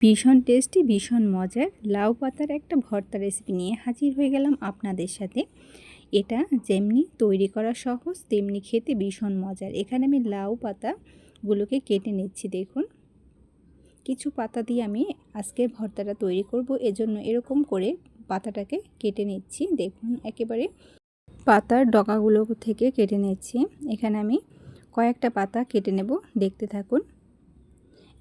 ভীষণ টেস্টি, ভীষণ মজার লাউ পাতার একটা ভর্তা রেসিপি নিয়ে হাজির হয়ে গেলাম আপনাদের সাথে। এটা যেমনি তৈরি করা সহজ, তেমনি খেতে ভীষণ মজার। এখানে আমি লাউ পাতাগুলোকে কেটে নিচ্ছি। দেখুন, কিছু পাতা দিয়ে আমি আজকের ভর্তাটা তৈরি করব, এজন্য এরকম করে পাতাটাকে কেটে নিচ্ছি। দেখুন, একেবারে পাতার ডগাগুলো থেকে কেটে নিচ্ছি। এখানে আমি কয়েকটা পাতা কেটে নেব, দেখতে থাকুন।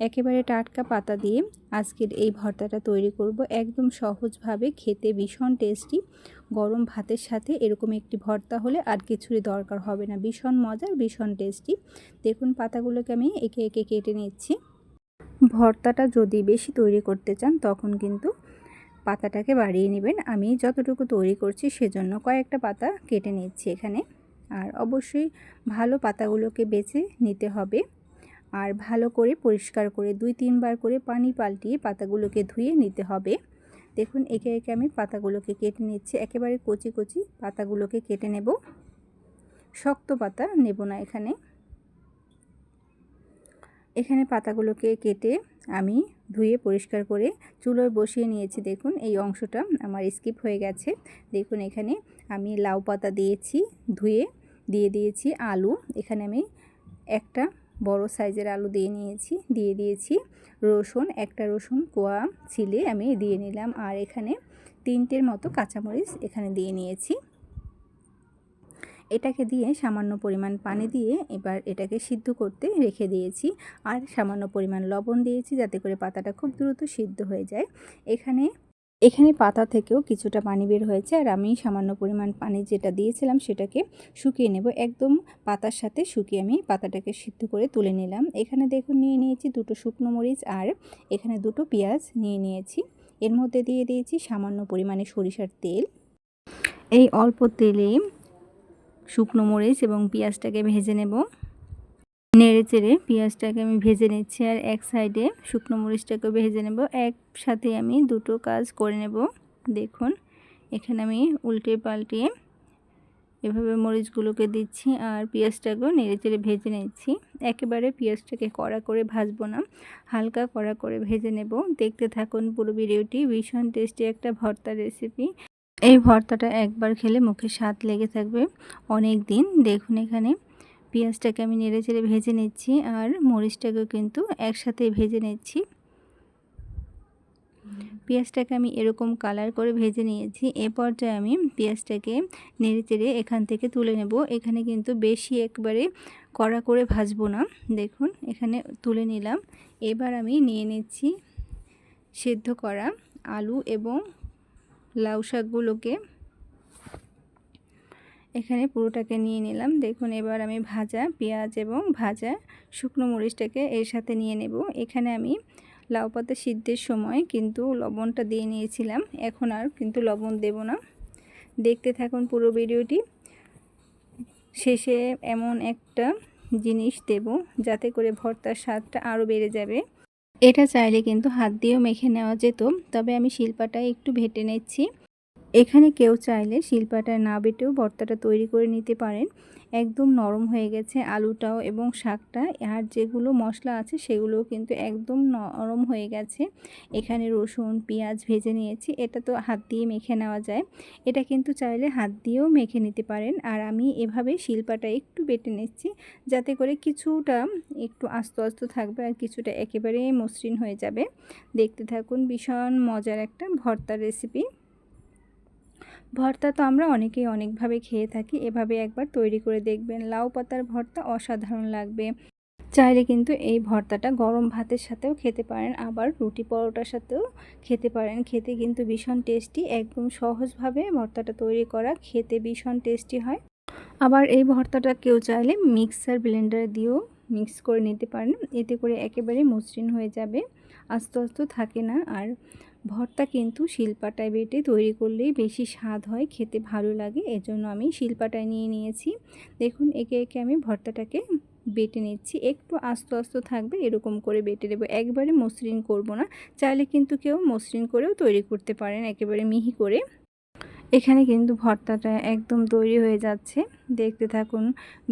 একেবারে টাটকা পাতা দিয়ে আজকের এই ভর্তাটা তৈরি করব, একদম সহজভাবে, খেতে ভীষণ টেস্টি। গরম ভাতের সাথে এরকম একটি ভর্তা হলে আর কিছুরই দরকার হবে না। ভীষণ মজার, ভীষণ টেস্টি। দেখুন, পাতাগুলোকে আমি একে একে কেটে নিচ্ছি। ভর্তাটা যদি বেশি তৈরি করতে চান তখন কিন্তু পাতাটাকে বাড়িয়ে নেবেন। আমি যতটুকু তৈরি করছি সেজন্য কয়েকটা পাতা কেটে নিচ্ছি এখানে। আর অবশ্যই ভালো পাতাগুলোকে বেছে নিতে হবে। আর ভালো করে পরিষ্কার করে 2-3 বার করে পানি পাল্টিয়ে পাতাগুলোকে ধুয়ে নিতে হবে। দেখুন, একে একে আমি পাতাগুলোকে কেটে নিচ্ছি। একেবারে কচি কচি পাতাগুলোকে কেটে নেব, শক্ত পাতা নেব না। এখানে পাতাগুলোকে কেটে আমি ধুয়ে পরিষ্কার করে চুলোয় বসিয়ে নিয়েছি। দেখুন, এই অংশটা আমার স্কিপ হয়ে গেছে। দেখুন, এখানে আমি লাউ পাতা দিয়েছি, ধুয়ে দিয়ে দিয়েছি আলু। এখানে আমি একটা বড় সাইজের আলু দিয়ে দিয়েছি রসুন, একটা রসুন কোয়া ছিলে আমি দিয়ে নিলাম। আর এখানে 3টের মতো কাঁচামরিচ এখানে দিয়ে নিয়েছি। এটাকে দিয়ে সামান্য পরিমাণ পানি দিয়ে এবার এটাকে সিদ্ধ করতে রেখে দিয়েছি। আর সামান্য পরিমাণ লবণ দিয়েছি যাতে করে পাতাটা খুব দ্রুত সিদ্ধ হয়ে যায়। এখানে পাতা থেকেও কিছুটা পানি বের হয়েছে, আর আমি সামান্য পরিমাণ পানি যেটা দিয়েছিলাম সেটাকে শুকিয়ে নেব। একদম পাতার সাথে শুকিয়ে আমি পাতাটাকে সিদ্ধ করে তুলে নিলাম। এখানে দেখুন, নিয়ে নিয়েছি 2টো শুকনো মরিচ, আর এখানে 2টো পেঁয়াজ নিয়ে নিয়েছি। এর মধ্যে দিয়ে দিয়েছি সামান্য পরিমাণে সরিষার তেল। এই অল্প তেলে শুকনো মরিচ এবং পেঁয়াজটাকে ভেজে নেব। নেড়ে চেড়ে পেঁয়াজটাকে আমি ভেজে নিচ্ছি, আর এক সাইডে শুকনো মরিচটাকে ভেজে নেব। একসাথে আমি 2টো কাজ করে নেব। দেখুন, এখানে আমি উল্টে পাল্টিয়ে এভাবে মরিচগুলোকে দিচ্ছি, আর পেঁয়াজটাকেও নেড়ে চেড়ে ভেজে নিচ্ছি। একেবারে পেঁয়াজটাকে কড়া করে ভাজবো না, হালকা কড়া করে ভেজে নেব। দেখতে থাকুন পুরো ভিডিওটি। ভীষণ টেস্টি একটা ভর্তা রেসিপি। এই ভর্তাটা একবার খেলে মুখে স্বাদ লেগে থাকবে অনেক দিন। দেখুন, এখানে পেঁয়াজটাকে আমি নেড়ে চেড়ে ভেজে নিচ্ছি, আর মরিচটাকেও কিন্তু একসাথে ভেজে নিচ্ছি। পেঁয়াজটাকে আমি এরকম কালার করে ভেজে নিয়েছি। এ পর্যায়ে আমি পেঁয়াজটাকে নেড়ে চেড়ে এখান থেকে তুলে নেব। এখানে কিন্তু বেশি একবারে কড়া করে ভাজবো না। দেখুন, এখানে তুলে নিলাম। এবার আমি নিয়ে নিচ্ছি সেদ্ধ করা আলু এবং লাউ শাকগুলোকে। এখানে পুরোটাকে নিয়ে নিলাম। দেখুন, এবার আমি ভাজা পেঁয়াজ এবং ভাজা শুকনো মরিচটাকে এর সাথে নিয়ে নেব। এখানে আমি লাউ পাতা সিদ্ধের সময় কিন্তু লবণটা দিয়ে নিয়েছিলাম, এখন আর কিন্তু লবণ দেব না। দেখতে থাকুন পুরো ভিডিওটি। শেষে এমন একটা জিনিস দেব যাতে করে ভর্তার স্বাদটা আরও বেড়ে যাবে। এটা চাইলে কিন্তু হাত দিয়েও মেখে নেওয়া যেত, তবে আমি শিলপাটায় একটু বেটে নিচ্ছি। এখানে কেউ চাইলে শিলপাটায় না বেটেও ভর্তাটা তৈরি করে নিতে পারেন। একদম নরম হয়ে গেছে আলুটাও এবং শাকটা, আর যেগুলো মশলা আছে সেগুলোও কিন্তু একদম নরম হয়ে গেছে। এখানে রসুন পেঁয়াজ ভেজে নিয়েছি, এটা তো হাত দিয়ে মেখে নেওয়া যায়, এটা কিন্তু চাইলে হাত দিয়েও মেখে নিতে পারেন। আর আমি এভাবে শিলপাটায় একটু বেটে নিচ্ছি যাতে করে কিছুটা একটু আস্ত আস্ত থাকবে, আর কিছুটা একেবারেই মসৃণ হয়ে যাবে। দেখতে থাকুন, ভীষণ মজার একটা ভর্তার রেসিপি। ভর্তা তো আমরা অনেকেই অনেকভাবে খেয়ে থাকি, এভাবে একবার তৈরি করে দেখবেন। লাউ পাতার ভর্তা অসাধারণ লাগবে। চাইলে কিন্তু এই ভর্তাটা গরম ভাতের সাথেও খেতে পারেন, আবার রুটি পরোটার সাথেও খেতে পারেন। খেতে কিন্তু ভীষণ টেস্টি, একদম সহজভাবে ভর্তাটা তৈরি করা, খেতে ভীষণ টেস্টি হয়। আবার এই ভর্তাটা কেউ চাইলে মিক্সার ব্লেন্ডার দিয়েও মিক্স করে নিতে পারেন, এতে করে একেবারে মসৃণ হয়ে যাবে, আস্তে আস্তে থাকে না। আর ভর্তা কিন্তু শিলপাটায় বেটে তৈরি করলেই বেশি স্বাদ হয়, খেতে ভালো লাগে, এজন্য আমি শিলপাটায় নিয়ে নিয়েছি। দেখুন, একে একে আমি ভর্তাটাকে বেটে নিচ্ছি। একটু আস্তে আস্তে থাকবে, এরকম করে বেটে দেবো, একবারে মসৃণ করব না। চাইলে কিন্তু কেউ মসৃণ করেও তৈরি করতে পারেন, একেবারে মিহি করে। এখানে কিন্তু ভর্তাটা একদম তৈরি হয়ে যাচ্ছে। দেখতে থাকুন,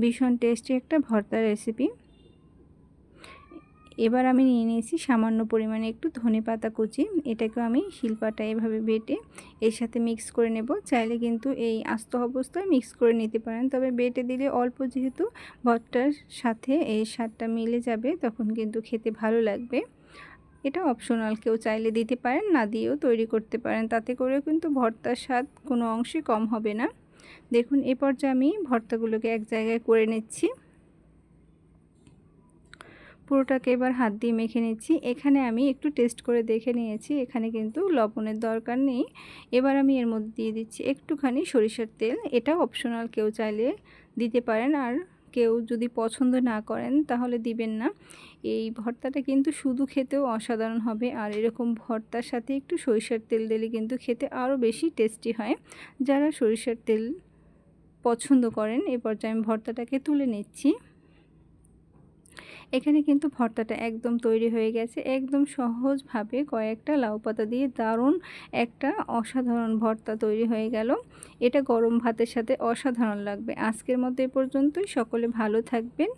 ভীষণ টেস্টি একটা ভর্তা রেসিপি। এবার আমি নিয়ে নিয়েছি সামান্য পরিমাণে একটু ধনেপাতা কুচি, এটাকেও আমি শিলপাটায় এভাবে বেটে এর সাথে মিক্স করে নেব। চাইলে কিন্তু এই আস্ত অবস্থায় মিক্স করে নিতে পারেন, তবে বেটে দিলে অল্প যেহেতু ভর্তার সাথে এই স্বাদটা মিলে যাবে, তখন কিন্তু খেতে ভালো লাগবে। এটা অপশনাল, কেউ চাইলে দিতে পারেন, না দিয়েও তৈরি করতে পারেন, তাতে করেও কিন্তু ভর্তার স্বাদ কোনো অংশে কম হবে না। দেখুন এ পর্যায়ে আমি ভর্তাগুলোকে এক জায়গায় করে নিচ্ছি। পুরোটাকে এবার হাত দিয়ে মেখে নিচ্ছি। এখানে আমি একটু টেস্ট করে দেখে নিয়েছি, এখানে কিন্তু লবণের দরকার নেই। এবার আমি এর মধ্যে দিয়ে দিচ্ছি একটুখানি সরিষার তেল, এটা অপশনাল, কেউ চাইলে দিতে পারেন, আর কেউ যদি পছন্দ না করেন তাহলে দিবেন না। এই ভর্তাটা কিন্তু শুধু খেতেও অসাধারণ হবে, আর এরকম ভর্তার সাথে একটু সরিষার তেল দিলে কিন্তু খেতে আরও বেশি টেস্টি হয়। যারা সরিষার তেল পছন্দ করেন, এ পর্যায়ে আমি ভর্তাটাকে তুলে নিচ্ছি। এখানে কিন্তু ভর্তাটা একদম তৈরি হয়ে গেছে। একদম সহজভাবে কয়েকটা লাউ পাতা দিয়ে দারুণ একটা অসাধারণ ভর্তা তৈরি হয়ে গেল। এটা গরম ভাতের সাথে অসাধারণ লাগবে। আজকের মতো এ পর্যন্তই। সকলে ভালো থাকবেন।